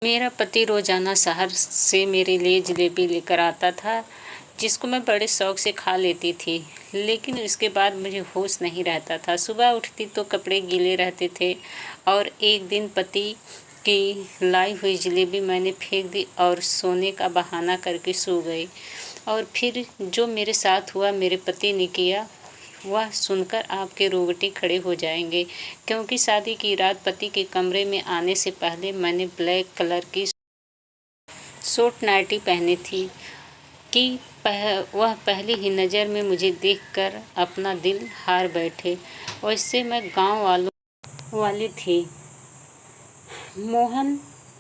मेरा पति रोज़ाना शहर से मेरे लिए जलेबी लेकर आता था, जिसको मैं बड़े शौक से खा लेती थी। लेकिन उसके बाद मुझे होश नहीं रहता था। सुबह उठती तो कपड़े गीले रहते थे और एक दिन पति की लाई हुई जलेबी मैंने फेंक दी और सोने का बहाना करके सो गई। और फिर जो मेरे साथ हुआ मेरे पति ने किया, वह सुनकर आपके रोंगटे खड़े हो जाएंगे, क्योंकि शादी की रात पति के कमरे में आने से पहले मैंने ब्लैक कलर की सूट नाइटी पहनी थी कि वह पहली ही नज़र में मुझे देखकर अपना दिल हार बैठे। वैसे मैं गांव वाली थी। मोहन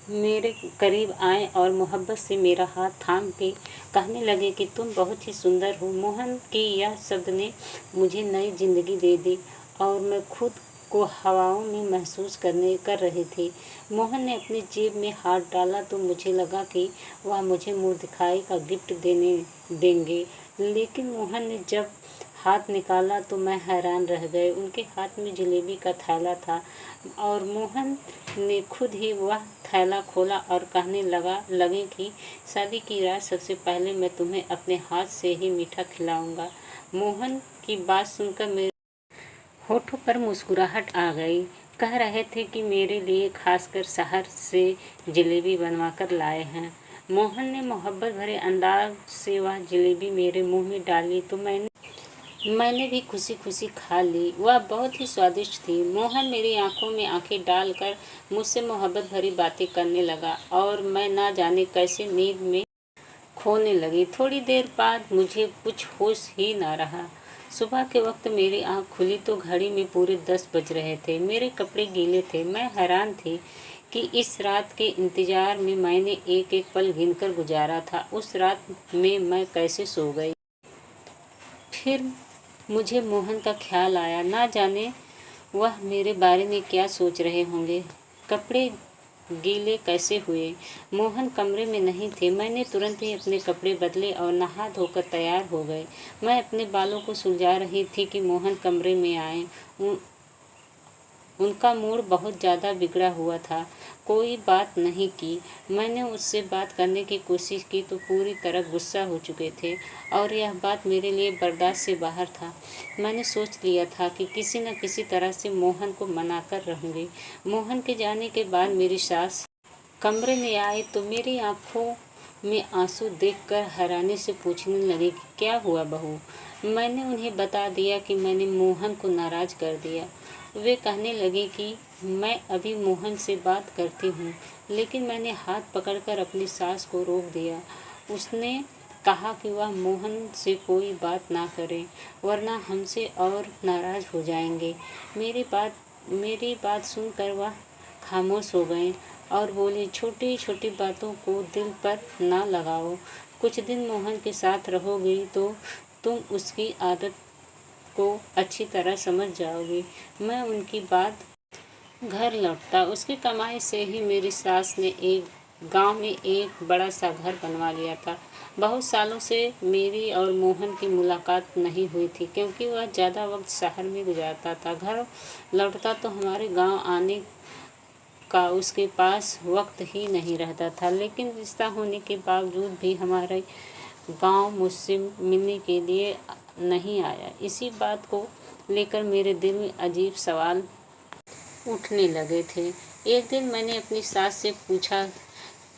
मेरे करीब आए और मोहब्बत से मेरा हाथ थाम के कहने लगे कि तुम बहुत ही सुंदर हो। मोहन की यह शब्द ने मुझे नई जिंदगी दे दी और मैं खुद को हवाओं में महसूस कर रही थी। मोहन ने अपनी जेब में हाथ डाला तो मुझे लगा कि वह मुझे मुँह दिखाई का गिफ्ट देंगे, लेकिन मोहन ने जब हाथ निकाला तो मैं हैरान रह गए। उनके हाथ में जलेबी का थैला था और मोहन ने खुद ही वह थैला खोला और कहने लगे कि शादी की रात सबसे पहले मैं तुम्हें अपने हाथ से ही मीठा खिलाऊंगा। मोहन की बात सुनकर मेरे होठों पर मुस्कुराहट आ गई। कह रहे थे कि मेरे लिए खासकर शहर से जलेबी बनवा कर लाए हैं। मोहन ने मोहब्बत भरे अंदाज से वह जलेबी मेरे मुंह में डाली तो मैंने भी खुशी खुशी खा ली। वह बहुत ही स्वादिष्ट थी। मोहन मेरी आंखों में आंखें डालकर मुझसे मोहब्बत भरी बातें करने लगा और मैं ना जाने कैसे नींद में खोने लगी। थोड़ी देर बाद मुझे कुछ होश ही ना रहा। सुबह के वक्त मेरी आंख खुली तो घड़ी में पूरे 10 बज रहे थे। मेरे कपड़े गीले थे। मैं हैरान थी कि इस रात के इंतजार में मैंने एक एक पल गिनकर गुजारा था। उस रात में मैं कैसे सो गई। फिर मुझे मोहन का ख्याल आया। ना जाने वह मेरे बारे में क्या सोच रहे होंगे। कपड़े गीले कैसे हुए। मोहन कमरे में नहीं थे। मैंने तुरंत ही अपने कपड़े बदले और नहा धोकर तैयार हो गए। मैं अपने बालों को सुलझा रही थी कि मोहन कमरे में आए। उनका मूड बहुत ज़्यादा बिगड़ा हुआ था। कोई बात नहीं की। मैंने उससे बात करने की कोशिश की तो पूरी तरह गुस्सा हो चुके थे और यह बात मेरे लिए बर्दाश्त से बाहर था। मैंने सोच लिया था कि किसी न किसी तरह से मोहन को मनाकर रहूँगी। मोहन के जाने के बाद मेरी सास कमरे में आए तो मेरी आंखों में आंसू देखकर हैरानी से पूछने लगे कि क्या हुआ बहू। मैंने उन्हें बता दिया कि मैंने मोहन को नाराज़ कर दिया। वे कहने लगे कि मैं अभी मोहन से बात करती हूँ, लेकिन मैंने हाथ पकड़कर अपनी सास को रोक दिया। उसने कहा कि वह मोहन से कोई बात ना करे, वरना हमसे और नाराज़ हो जाएंगे। मेरी बात सुनकर वह खामोश हो गए और बोले, छोटी छोटी बातों को दिल पर ना लगाओ। कुछ दिन मोहन के साथ रहोगी तो तुम उसकी आदत को अच्छी तरह समझ जाओगी। मैं उनकी बात घर लौटता। उसकी कमाई से ही मेरी सास ने एक गांव में एक बड़ा सा घर बनवा लिया था। बहुत सालों से मेरी और मोहन की मुलाकात नहीं हुई थी, क्योंकि वह ज़्यादा वक्त शहर में गुजारता था। घर लौटता तो हमारे गांव आने का उसके पास वक्त ही नहीं रहता था। लेकिन रिश्ता होने के बावजूद भी हमारे गांव मुझसे मिलने के लिए नहीं आया। इसी बात को लेकर मेरे दिल में अजीब सवाल उठने लगे थे। एक दिन मैंने अपनी सास से पूछा,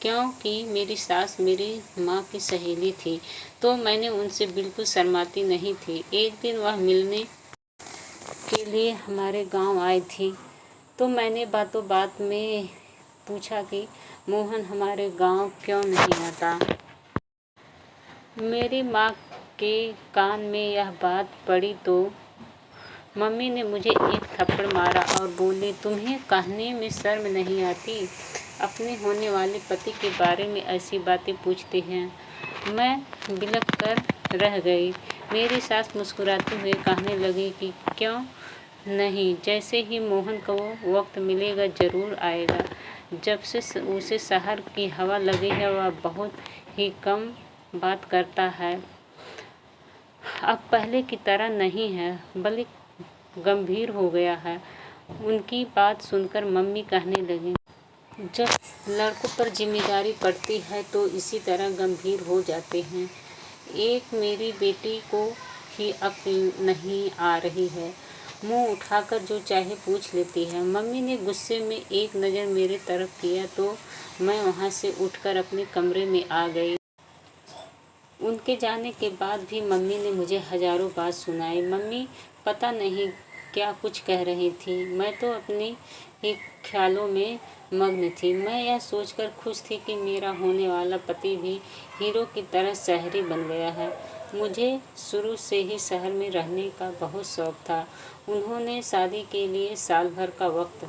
क्योंकि मेरी सास मेरी माँ की सहेली थी, तो मैंने उनसे बिल्कुल शर्माती नहीं थी। एक दिन वह मिलने के लिए हमारे गांव आई थी, तो मैंने बातों बात में पूछा कि मोहन हमारे गांव क्यों नहीं आता। मेरी माँ के कान में यह बात पड़ी तो मम्मी ने मुझे एक थप्पड़ मारा और बोली, तुम्हें कहने में शर्म नहीं आती? अपने होने वाले पति के बारे में ऐसी बातें पूछती हैं। मैं बिलख कर रह गई। मेरी सास मुस्कुराते हुए कहने लगी कि क्यों नहीं, जैसे ही मोहन को वक्त मिलेगा ज़रूर आएगा। जब से उसे शहर की हवा लगी है वह बहुत ही कम बात करता है। अब पहले की तरह नहीं है, बल्कि गंभीर हो गया है। उनकी बात सुनकर मम्मी कहने लगी, जब लड़कों पर जिम्मेदारी पड़ती है तो इसी तरह गंभीर हो जाते हैं। एक मेरी बेटी को ही अक्ल नहीं आ रही है, मुंह उठाकर जो चाहे पूछ लेती है। मम्मी ने गुस्से में एक नज़र मेरे तरफ किया तो मैं वहाँ से उठकर अपने कमरे में आ गई। उनके जाने के बाद भी मम्मी ने मुझे हजारों बात सुनाई। मम्मी पता नहीं क्या कुछ कह रही थी, मैं तो अपने ही ख्यालों में मग्न थी। मैं यह सोचकर खुश थी कि मेरा होने वाला पति भी हीरो की तरह शहरी बन गया है। मुझे शुरू से ही शहर में रहने का बहुत शौक था। उन्होंने शादी के लिए साल भर का वक्त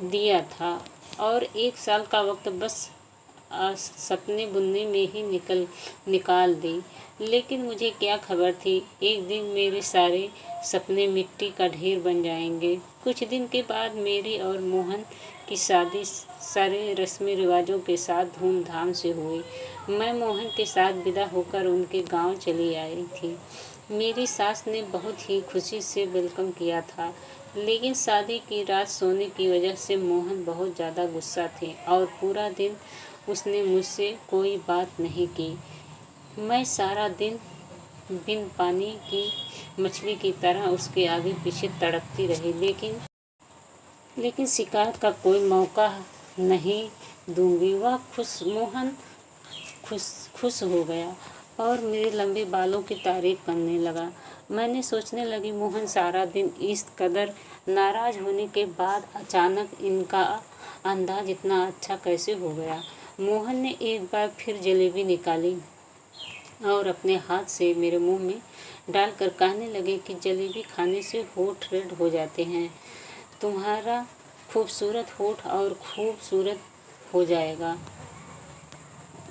दिया था और एक साल का वक्त बस सपने बुनने में ही निकाल दी। लेकिन मुझे क्या खबर थी, एक दिन मेरे सारे सपने मिट्टी का ढेर बन जाएंगे। कुछ दिन के बाद मेरी और मोहन की शादी सारे रस्म रिवाजों के साथ धूमधाम से हुई। मैं मोहन के साथ विदा होकर उनके गांव चली आई थी। मेरी सास ने बहुत ही खुशी से वेलकम किया था, लेकिन शादी की रात सोने की वजह से मोहन बहुत ज़्यादा गुस्सा थे और पूरा दिन उसने मुझसे कोई बात नहीं की। मैं सारा दिन बिन पानी की मछली की तरह उसके आगे पीछे तड़पती रही, लेकिन शिकायत का कोई मौका नहीं दूंगी। मोहन खुश हो गया और मेरे लंबे बालों की तारीफ करने लगा। मैंने सोचने लगी, मोहन सारा दिन इस कदर नाराज होने के बाद अचानक इनका अंदाज इतना अच्छा कैसे हो गया। मोहन ने एक बार फिर जलेबी निकाली और अपने हाथ से मेरे मुंह में डालकर कहने लगे कि जलेबी खाने से होठ रेड हो जाते हैं, तुम्हारा खूबसूरत होठ और खूबसूरत हो जाएगा।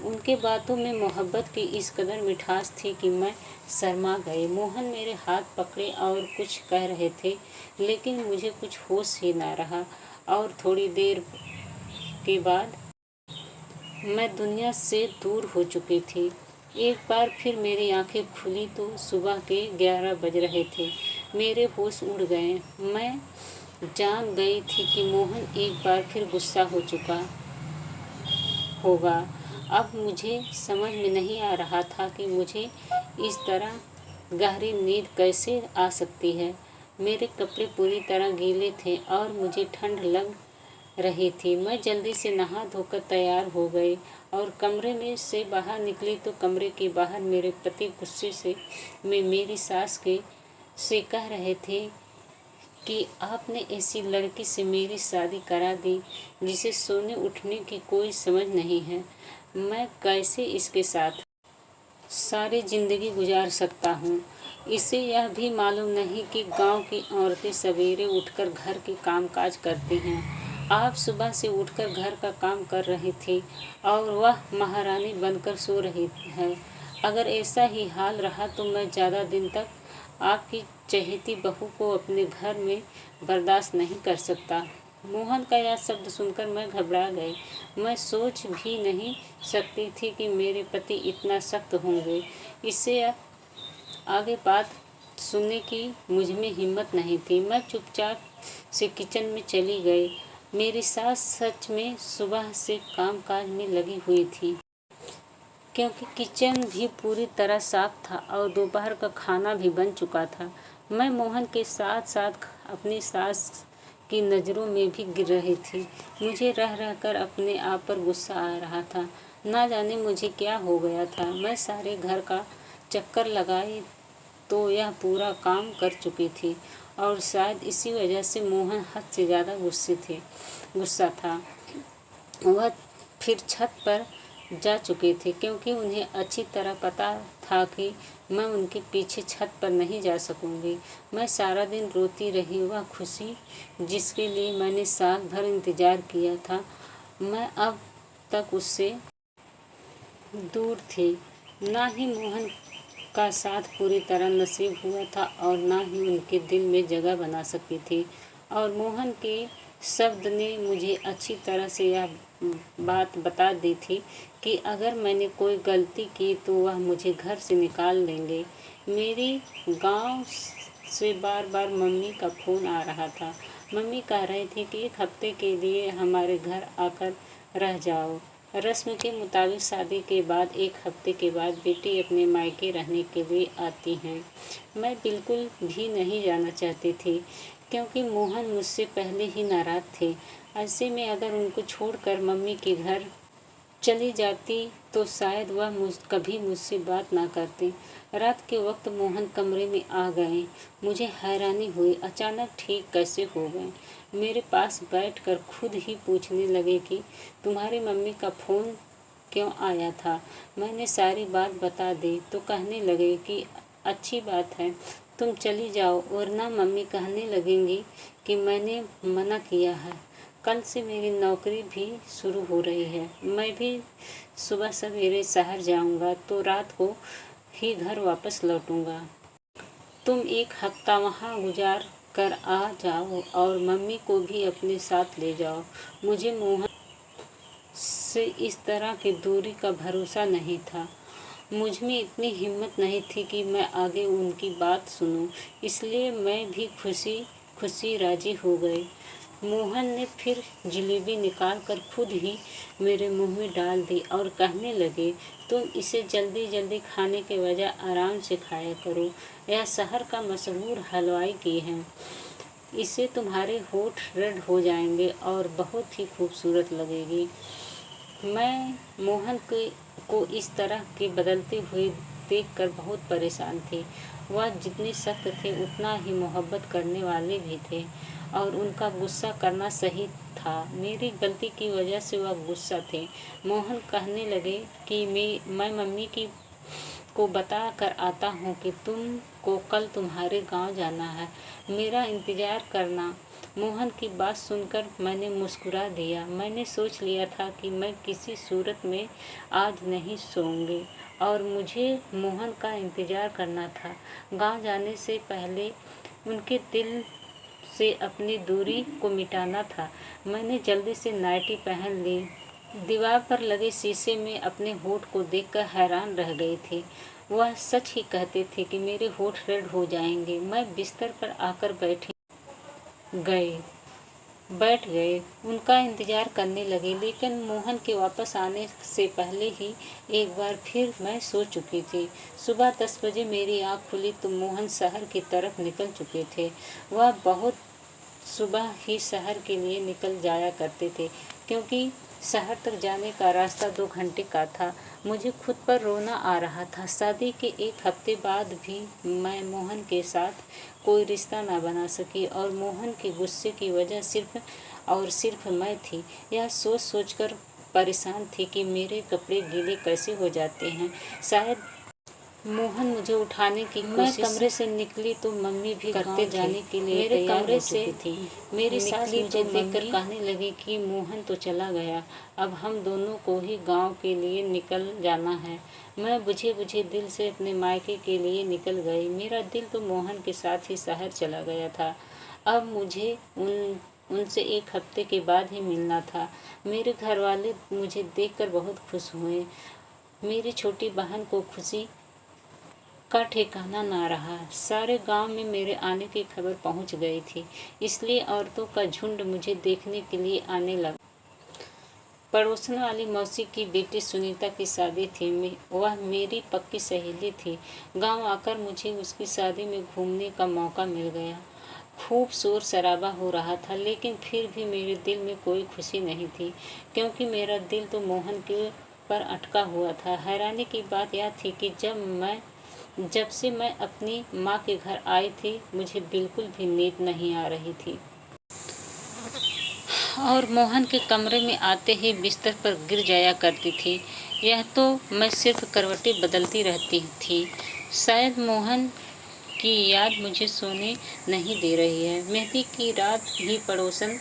उनके बातों में मोहब्बत की इस कदर मिठास थी कि मैं शर्मा गई। मोहन मेरे हाथ पकड़े और कुछ कह रहे थे, लेकिन मुझे कुछ होश ही ना रहा और थोड़ी देर के बाद मैं दुनिया से दूर हो चुकी थी। एक बार फिर मेरी आंखें खुली तो सुबह के 11 बज रहे थे। मेरे होश उड़ गए। मैं जान गई थी कि मोहन एक बार फिर गुस्सा हो चुका होगा। अब मुझे समझ में नहीं आ रहा था कि मुझे इस तरह गहरी नींद कैसे आ सकती है। मेरे कपड़े पूरी तरह गीले थे और मुझे ठंड लग रही थी। मैं जल्दी से नहा धोकर तैयार हो गई और कमरे में से बाहर निकली तो कमरे के बाहर मेरे पति गुस्से से मेरी सास से कह रहे थे कि आपने ऐसी लड़की से मेरी शादी करा दी जिसे सोने उठने की कोई समझ नहीं है। मैं कैसे इसके साथ सारी जिंदगी गुजार सकता हूँ। इसे यह भी मालूम नहीं कि गांव की औरतें सवेरे उठकर घर के काम काज करती हैं। आप सुबह से उठकर घर का काम कर रही थी और वह महारानी बनकर सो रही है। अगर ऐसा ही हाल रहा तो मैं ज़्यादा दिन तक आपकी चहेती बहू को अपने घर में बर्दाश्त नहीं कर सकता। मोहन का यह शब्द सुनकर मैं घबरा गई। मैं सोच भी नहीं सकती थी कि मेरे पति इतना सख्त होंगे। इससे आगे बात सुनने की मुझ में हिम्मत नहीं थी। मैं चुपचाप से किचन में चली गई। मेरी सास सच में सुबह से कामकाज में लगी हुई थी, क्योंकि किचन भी पूरी तरह साफ था और दोपहर का खाना भी बन चुका था। मैं मोहन के साथ साथ अपनी सास की नज़रों में भी गिर रही थी। मुझे रह रहकर अपने आप पर गुस्सा आ रहा था। ना जाने मुझे क्या हो गया था। मैं सारे घर का चक्कर लगाई तो यह पूरा काम कर चुकी थी और शायद इसी वजह से मोहन हद से ज़्यादा गुस्सा था। वह फिर छत पर जा चुके थे, क्योंकि उन्हें अच्छी तरह पता था कि मैं उनके पीछे छत पर नहीं जा सकूंगी। मैं सारा दिन रोती रही। वह खुशी जिसके लिए मैंने साल भर इंतज़ार किया था, मैं अब तक उससे दूर थी। ना ही मोहन का साथ पूरी तरह नसीब हुआ था और ना ही उनके दिल में जगह बना सकी थी। और मोहन के शब्द ने मुझे अच्छी तरह से यह बात बता दी थी कि अगर मैंने कोई गलती की तो वह मुझे घर से निकाल देंगे। मेरी गांव से बार बार मम्मी का फ़ोन आ रहा था। मम्मी कह रहे थे कि 1 हफ्ते के लिए हमारे घर आकर रह जाओ। रस्म के मुताबिक शादी के बाद 1 हफ्ते के बाद बेटी अपने मायके रहने के लिए आती हैं। मैं बिल्कुल भी नहीं जाना चाहती थी, क्योंकि मोहन मुझसे पहले ही नाराज़ थे। ऐसे में अगर उनको छोड़कर मम्मी के घर चली जाती तो शायद वह कभी मुझसे बात ना करते। रात के वक्त मोहन कमरे में आ गए। मुझे हैरानी हुई, अचानक ठीक कैसे हो गए। मेरे पास बैठकर खुद ही पूछने लगे कि तुम्हारी मम्मी का फ़ोन क्यों आया था। मैंने सारी बात बता दी तो कहने लगे कि अच्छी बात है, तुम चली जाओ, वरना मम्मी कहने लगेंगी कि मैंने मना किया है। कल से मेरी नौकरी भी शुरू हो रही है। मैं भी सुबह सवेरे शहर जाऊंगा तो रात को ही घर वापस लौटूंगा। तुम 1 हफ्ता वहाँ गुजार कर आ जाओ और मम्मी को भी अपने साथ ले जाओ। मुझे मोहन से इस तरह की दूरी का भरोसा नहीं था। मुझ में इतनी हिम्मत नहीं थी कि मैं आगे उनकी बात सुनूं, इसलिए मैं भी खुशी खुशी राजी हो गई। मोहन ने फिर जलेबी निकालकर खुद ही मेरे मुंह में डाल दी और कहने लगे, तुम इसे जल्दी जल्दी खाने के बजाय आराम से खाया करो। यह शहर का मशहूर हलवाई की है। इससे तुम्हारे होठ रेड हो जाएंगे और बहुत ही खूबसूरत लगेगी। मैं मोहन को इस तरह के बदलते हुए देखकर बहुत परेशान थी। वह जितने सख्त थे उतना ही मोहब्बत करने वाले भी थे, और उनका गुस्सा करना सही था। मेरी गलती की वजह से वह गुस्सा थे। मोहन कहने लगे कि मैं मम्मी को बता कर आता हूँ कि तुमको कल तुम्हारे गांव जाना है, मेरा इंतज़ार करना। मोहन की बात सुनकर मैंने मुस्कुरा दिया। मैंने सोच लिया था कि मैं किसी सूरत में आज नहीं सोऊंगी और मुझे मोहन का इंतज़ार करना था। गांव जाने से पहले उनके दिल से अपनी दूरी को मिटाना था। मैंने जल्दी से नाइटी पहन ली। दीवार पर लगे शीशे में अपने होठ को देखकर हैरान रह गई थी। वह सच ही कहते थे कि मेरे होठ रेड हो जाएंगे। मैं बिस्तर पर आकर बैठ गए उनका इंतज़ार करने लगे, लेकिन मोहन के वापस आने से पहले ही एक बार फिर मैं सो चुकी थी। सुबह 10 बजे मेरी आँख खुली तो मोहन शहर की तरफ निकल चुके थे। वह बहुत सुबह ही शहर के लिए निकल जाया करते थे, क्योंकि शहर तक जाने का रास्ता 2 घंटे का था। मुझे खुद पर रोना आ रहा था। शादी के 1 हफ्ते बाद भी मैं मोहन के साथ कोई रिश्ता ना बना सकी, और मोहन के गुस्से की वजह सिर्फ मैं थी। यह सोच सोचकर परेशान थी कि मेरे कपड़े गीले कैसे हो जाते हैं। शायद मोहन मुझे उठाने की कोशिश। मैं कमरे से निकली तो मम्मी भी करते जाने के लिए मेरे कमरे से थी। मेरी सास मुझे देखकर कहने लगी कि मोहन तो चला गया, अब हम दोनों को ही गांव के लिए निकल जाना है। मैं बुझे बुझे दिल से अपने मायके के लिए निकल गई। मेरा दिल तो मोहन के साथ ही शहर चला गया था। अब मुझे उनसे 1 हफ्ते के बाद ही मिलना था। मेरे घर वाले मुझे देखकर बहुत खुश हुए। मेरी छोटी बहन को खुशी का ठिकाना ना रहा। सारे गांव में मेरे आने की खबर पहुंच गई थी, इसलिए औरतों का झुंड मुझे देखने के लिए आने लगा। पड़ोसन वाली मौसी की बेटी सुनीता की शादी थी। वह मेरी पक्की सहेली थी। गांव आकर मुझे उसकी शादी में घूमने का मौका मिल गया। खूब शोर शराबा हो रहा था, लेकिन फिर भी मेरे दिल में कोई खुशी नहीं थी, क्योंकि मेरा दिल तो मोहन के पर अटका हुआ था। हैरानी की बात यह थी कि जब से मैं अपनी माँ के घर आई थी, मुझे बिल्कुल भी नींद नहीं आ रही थी, और मोहन के कमरे में आते ही बिस्तर पर गिर जाया करती थी। यह तो मैं सिर्फ करवटें बदलती रहती थी। शायद मोहन की याद मुझे सोने नहीं दे रही है। मेहंदी की रात ही पड़ोसन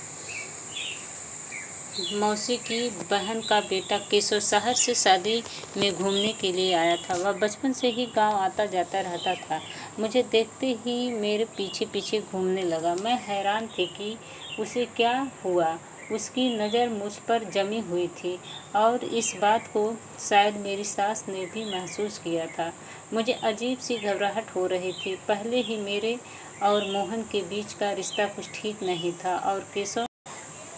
मौसी की बहन का बेटा केशव शहर से शादी में घूमने के लिए आया था। वह बचपन से ही गांव आता जाता रहता था। मुझे देखते ही मेरे पीछे पीछे घूमने लगा। मैं हैरान थी कि उसे क्या हुआ। उसकी नज़र मुझ पर जमी हुई थी और इस बात को शायद मेरी सास ने भी महसूस किया था। मुझे अजीब सी घबराहट हो रही थी। पहले ही मेरे और मोहन के बीच का रिश्ता कुछ ठीक नहीं था और केशव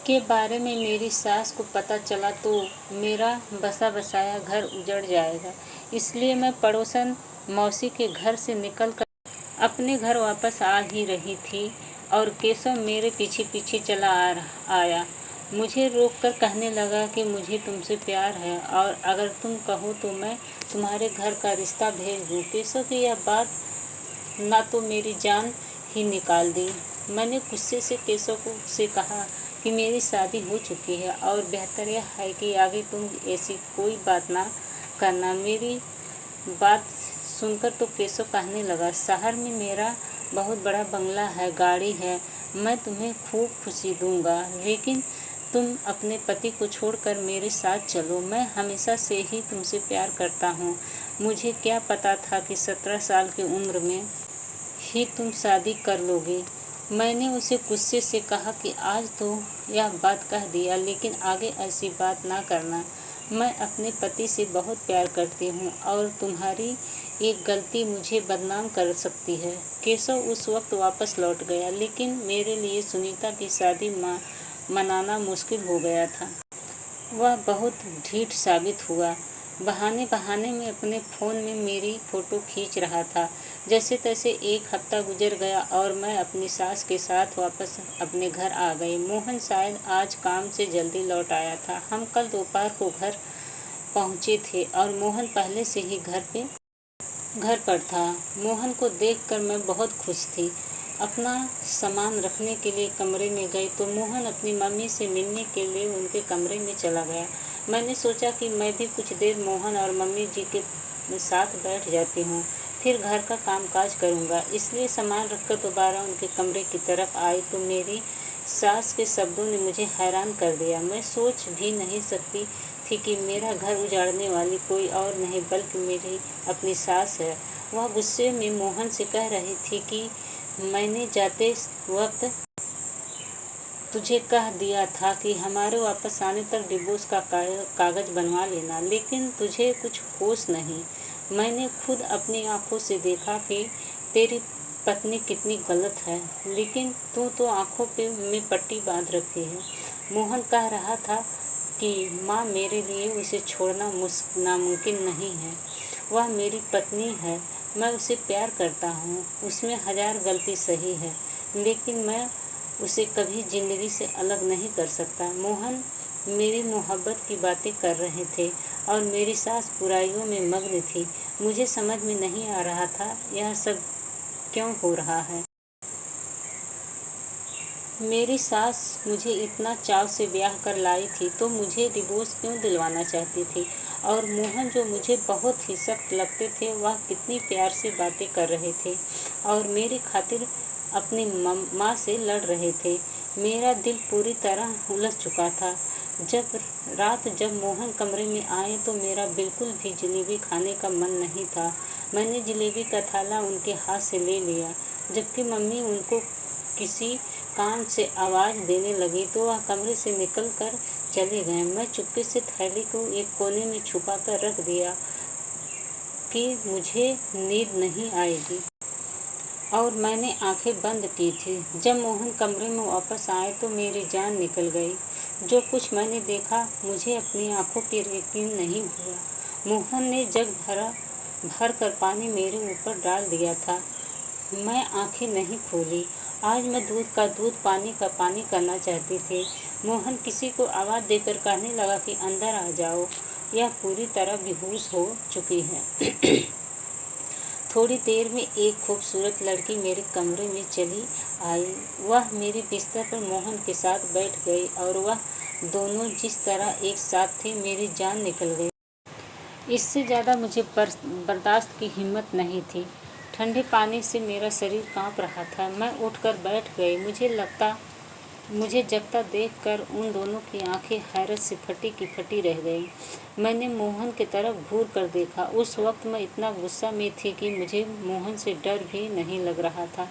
के बारे में मेरी सास को पता चला तो मेरा बसा बसाया घर उजड़ जाएगा। इसलिए मैं पड़ोसन मौसी के घर से निकलकर अपने घर वापस आ ही रही थी और केशव मेरे पीछे पीछे चला आया। मुझे रोककर कहने लगा कि मुझे तुमसे प्यार है और अगर तुम कहो तो मैं तुम्हारे घर का रिश्ता भेज दूँ। केशव की यह बात ना तो मेरी जान ही निकाल दी। मैंने गुस्से से केशव से कहा कि मेरी शादी हो चुकी है और बेहतर यह है कि आगे तुम ऐसी कोई बात ना करना। मेरी बात सुनकर तो केशव कहने लगा, शहर में मेरा बहुत बड़ा बंगला है, गाड़ी है, मैं तुम्हें खूब खुशी दूंगा, लेकिन तुम अपने पति को छोड़कर मेरे साथ चलो। मैं हमेशा से ही तुमसे प्यार करता हूँ। मुझे क्या पता था कि 17 साल की उम्र में ही तुम शादी कर लोगे। मैंने उसे गुस्से से कहा कि आज तो यह बात कह दिया, लेकिन आगे ऐसी बात ना करना। मैं अपने पति से बहुत प्यार करती हूँ और तुम्हारी एक गलती मुझे बदनाम कर सकती है। केशव उस वक्त वापस लौट गया, लेकिन मेरे लिए सुनीता की शादी मनाना मुश्किल हो गया था। वह बहुत ढीठ साबित हुआ। बहाने बहाने में अपने फ़ोन में मेरी फ़ोटो खींच रहा था। जैसे तैसे एक हफ्ता गुजर गया और मैं अपनी सास के साथ वापस अपने घर आ गई। मोहन शायद आज काम से जल्दी लौट आया था। हम कल दोपहर को घर पहुँचे थे और मोहन पहले से ही घर पर था। मोहन को देखकर मैं बहुत खुश थी। अपना सामान रखने के लिए कमरे में गई तो मोहन अपनी मम्मी से मिलने के लिए उनके कमरे में चला गया। मैंने सोचा कि मैं भी कुछ देर मोहन और मम्मी जी के साथ बैठ जाती हूँ, फिर घर का कामकाज करूँगा। इसलिए सामान रखकर दोबारा उनके कमरे की तरफ आई तो मेरी सास के शब्दों ने मुझे हैरान कर दिया। मैं सोच भी नहीं सकती थी कि मेरा घर उजाड़ने वाली कोई और नहीं बल्कि मेरी अपनी सास है। वह गुस्से में मोहन से कह रही थी कि मैंने जाते वक्त तुझे कह दिया था कि हमारे वापस आने तक डिवोर्स का कागज़ बनवा लेना, लेकिन तुझे कुछ होश नहीं। मैंने खुद अपनी आंखों से देखा कि तेरी पत्नी कितनी गलत है, लेकिन तू तो आंखों में पट्टी बांध रखी है। मोहन कह रहा था कि माँ, मेरे लिए उसे छोड़ना नामुमकिन नहीं है। वह मेरी पत्नी है, मैं उसे प्यार करता हूँ, उसमें 1000 गलती सही है, लेकिन मैं उसे कभी ज़िंदगी से अलग नहीं कर सकता। मोहन मेरी मोहब्बत की बातें कर रहे थे और मेरी सास बुराइयों में मग्न थी। मुझे समझ में नहीं आ रहा था यह सब क्यों हो रहा है। मेरी सास मुझे इतना चाव से ब्याह कर लाई थी तो मुझे डिवोर्स क्यों दिलवाना चाहती थी, और मोहन जो मुझे बहुत ही सख्त लगते थे वह कितनी प्यार से बातें कर रहे थे और मेरी खातिर अपनी माँ से लड़ रहे थे। मेरा दिल पूरी तरह उलझ चुका था। जब मोहन कमरे में आए तो मेरा बिल्कुल भी जलेबी खाने का मन नहीं था। मैंने जलेबी का थाला उनके हाथ से ले लिया। जबकि मम्मी उनको किसी काम से आवाज़ देने लगी तो वह कमरे से निकल कर चले गए। मैं चुपके से थैली को एक कोने में छुपा कर रख दिया कि मुझे नींद नहीं आएगी, और मैंने आंखें बंद की थी। जब मोहन कमरे में वापस आए तो मेरी जान निकल गई। जो कुछ मैंने देखा मुझे अपनी आंखों पर यकीन नहीं हुआ। मोहन ने जग भर कर पानी मेरे ऊपर डाल दिया था। मैं आंखें नहीं खोली। आज मैं दूध का दूध, पानी का पानी करना चाहती थी। मोहन किसी को आवाज़ देकर कहने लगा कि अंदर आ जाओ, यह पूरी तरह बेहोश हो चुकी है। थोड़ी देर में एक खूबसूरत लड़की मेरे कमरे में चली आई। वह मेरे बिस्तर पर मोहन के साथ बैठ गई और वह दोनों जिस तरह एक साथ थे मेरी जान निकल गई। इससे ज़्यादा मुझे बर्दाश्त की हिम्मत नहीं थी। ठंडे पानी से मेरा शरीर कांप रहा था। मैं उठकर बैठ गई। मुझे जगता देखकर उन दोनों की आंखें हैरत से फटी की फटी रह गईं। मैंने मोहन की तरफ घूर कर देखा। उस वक्त मैं इतना गुस्सा में थी कि मुझे मोहन से डर भी नहीं लग रहा था।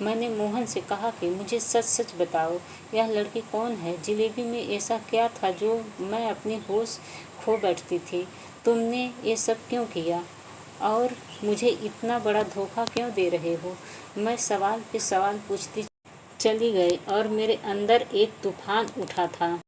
मैंने मोहन से कहा कि मुझे सच सच बताओ, यह लड़की कौन है? जलेबी में ऐसा क्या था जो मैं अपनी होश खो बैठती थी? तुमने ये सब क्यों किया और मुझे इतना बड़ा धोखा क्यों दे रहे हो? मैं सवाल पे सवाल पूछती चली गई और मेरे अंदर एक तूफान उठा था।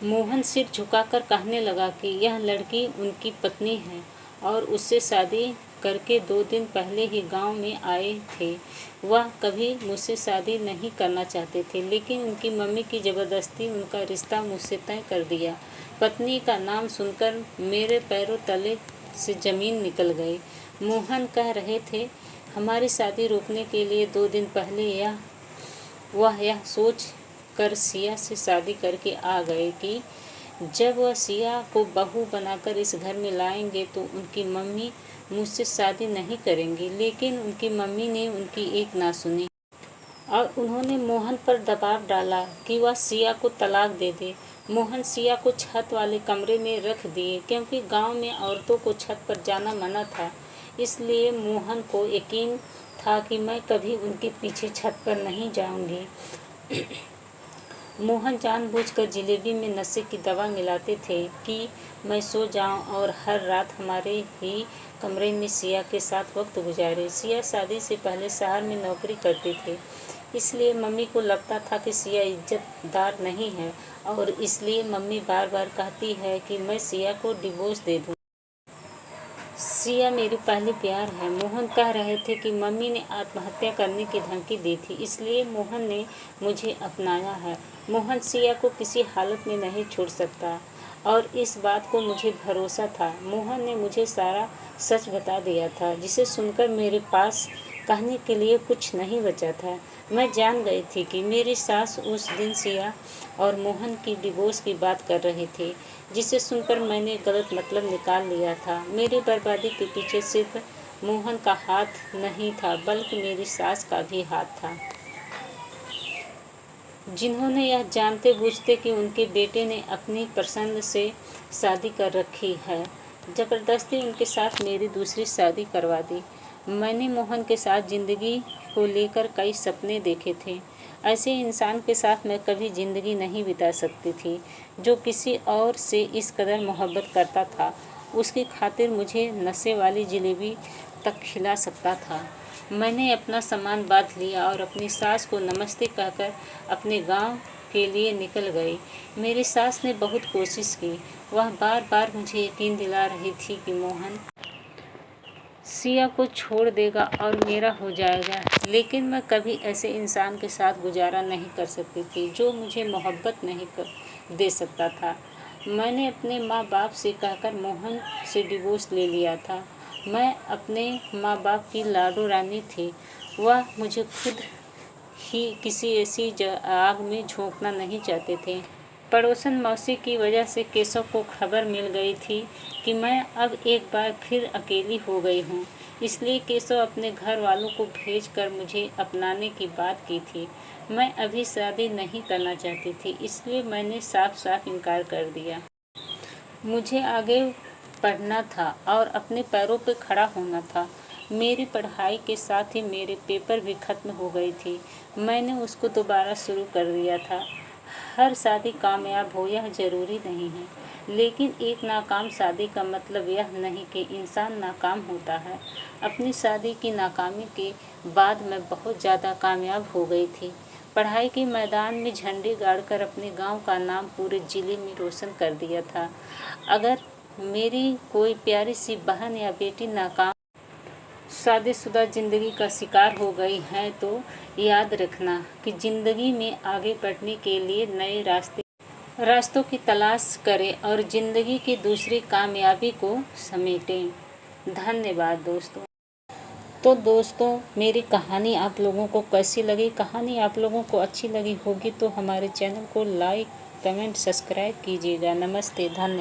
मोहन सिर झुकाकर कहने लगा कि यह लड़की उनकी पत्नी है और उससे शादी करके 2 दिन पहले ही गांव में आए थे। वह कभी मुझसे शादी नहीं करना चाहते थे, लेकिन उनकी मम्मी की ज़बरदस्ती उनका रिश्ता मुझसे तय कर दिया। पत्नी का नाम सुनकर मेरे पैरों तले से ज़मीन निकल गई। मोहन कह रहे थे, हमारी शादी रोकने के लिए 2 दिन पहले वह यह सोच कर सिया से शादी करके आ गए कि जब वह सिया को बहू बनाकर इस घर में लाएंगे तो उनकी मम्मी मुझसे शादी नहीं करेंगी। लेकिन उनकी मम्मी ने उनकी एक ना सुनी और उन्होंने मोहन पर दबाव डाला कि वह सिया को तलाक दे दे। मोहन सिया को छत वाले कमरे में रख दिए, क्योंकि गांव में औरतों को छत पर जाना मना था। इसलिए मोहन को यकीन था कि मैं कभी उनके पीछे छत पर नहीं जाऊंगी। मोहन जानबूझकर जलेबी में नशे की दवा मिलाते थे कि मैं सो जाऊं और हर रात हमारे ही कमरे में सिया के साथ वक्त गुजारे। सिया शादी से पहले शहर में नौकरी करते थे, इसलिए मम्मी को लगता था कि सिया इज्जतदार नहीं है और इसलिए मम्मी बार बार कहती है कि मैं सिया को डिवोर्स दे दूं। सिया मेरी पहली प्यार है। मोहन कह रहे थे कि मम्मी ने आत्महत्या करने की धमकी दी थी, इसलिए मोहन ने मुझे अपनाया है। मोहन सिया को किसी हालत में नहीं छोड़ सकता और इस बात को मुझे भरोसा था। मोहन ने मुझे सारा सच बता दिया था, जिसे सुनकर मेरे पास कहने के लिए कुछ नहीं बचा था। मैं जान गई थी कि मेरी सास उस दिन सिया और मोहन की डिवोर्स की बात कर रहे थे, जिसे सुनकर मैंने गलत मतलब निकाल लिया था। मेरी बर्बादी के पीछे सिर्फ मोहन का हाथ नहीं था, बल्कि मेरी सास का भी हाथ था, जिन्होंने यह जानते बूझते कि उनके बेटे ने अपनी पसंद से शादी कर रखी है, ज़बरदस्ती उनके साथ मेरी दूसरी शादी करवा दी। मैंने मोहन के साथ ज़िंदगी को लेकर कई सपने देखे थे। ऐसे इंसान के साथ मैं कभी ज़िंदगी नहीं बिता सकती थी, जो किसी और से इस कदर मोहब्बत करता था। उसकी खातिर मुझे नशे वाली जलेबी तक खिला सकता था। मैंने अपना सामान बांध लिया और अपनी सास को नमस्ते कहकर अपने गांव के लिए निकल गई। मेरी सास ने बहुत कोशिश की। वह बार बार मुझे यकीन दिला रही थी कि मोहन सिया को छोड़ देगा और मेरा हो जाएगा, लेकिन मैं कभी ऐसे इंसान के साथ गुजारा नहीं कर सकती थी जो मुझे मोहब्बत नहीं दे सकता था। मैंने अपने माँ बाप से कहकर मोहन से डिवोर्स ले लिया था। मैं अपने माँ बाप की लाडो रानी थी। वह मुझे खुद ही किसी ऐसी आग में झोंकना नहीं चाहते थे। पड़ोसन मौसी की वजह से केशव को खबर मिल गई थी कि मैं अब एक बार फिर अकेली हो गई हूँ, इसलिए केशव अपने घर वालों को भेजकर मुझे अपनाने की बात की थी। मैं अभी शादी नहीं करना चाहती थी, इसलिए मैंने साफ साफ इनकार कर दिया। मुझे आगे पढ़ना था और अपने पैरों पर खड़ा होना था। मेरी पढ़ाई के साथ ही मेरे पेपर भी ख़त्म हो गई थी। मैंने उसको दोबारा शुरू कर दिया था। हर शादी कामयाब हो यह ज़रूरी नहीं है, लेकिन एक नाकाम शादी का मतलब यह नहीं कि इंसान नाकाम होता है। अपनी शादी की नाकामी के बाद मैं बहुत ज़्यादा कामयाब हो गई थी। पढ़ाई के मैदान में झंडे गाड़कर अपने गांव का नाम पूरे ज़िले में रोशन कर दिया था। अगर मेरी कोई प्यारी सी बहन या बेटी नाकाम शादीशुदा ज़िंदगी का शिकार हो गई है, तो याद रखना कि ज़िंदगी में आगे बढ़ने के लिए नए रास्तों की तलाश करें और ज़िंदगी की दूसरी कामयाबी को समेटें। धन्यवाद दोस्तों। तो दोस्तों, मेरी कहानी आप लोगों को कैसी लगी? कहानी आप लोगों को अच्छी लगी होगी तो हमारे चैनल को लाइक, कमेंट, सब्सक्राइब कीजिएगा। नमस्ते, धन्यवाद।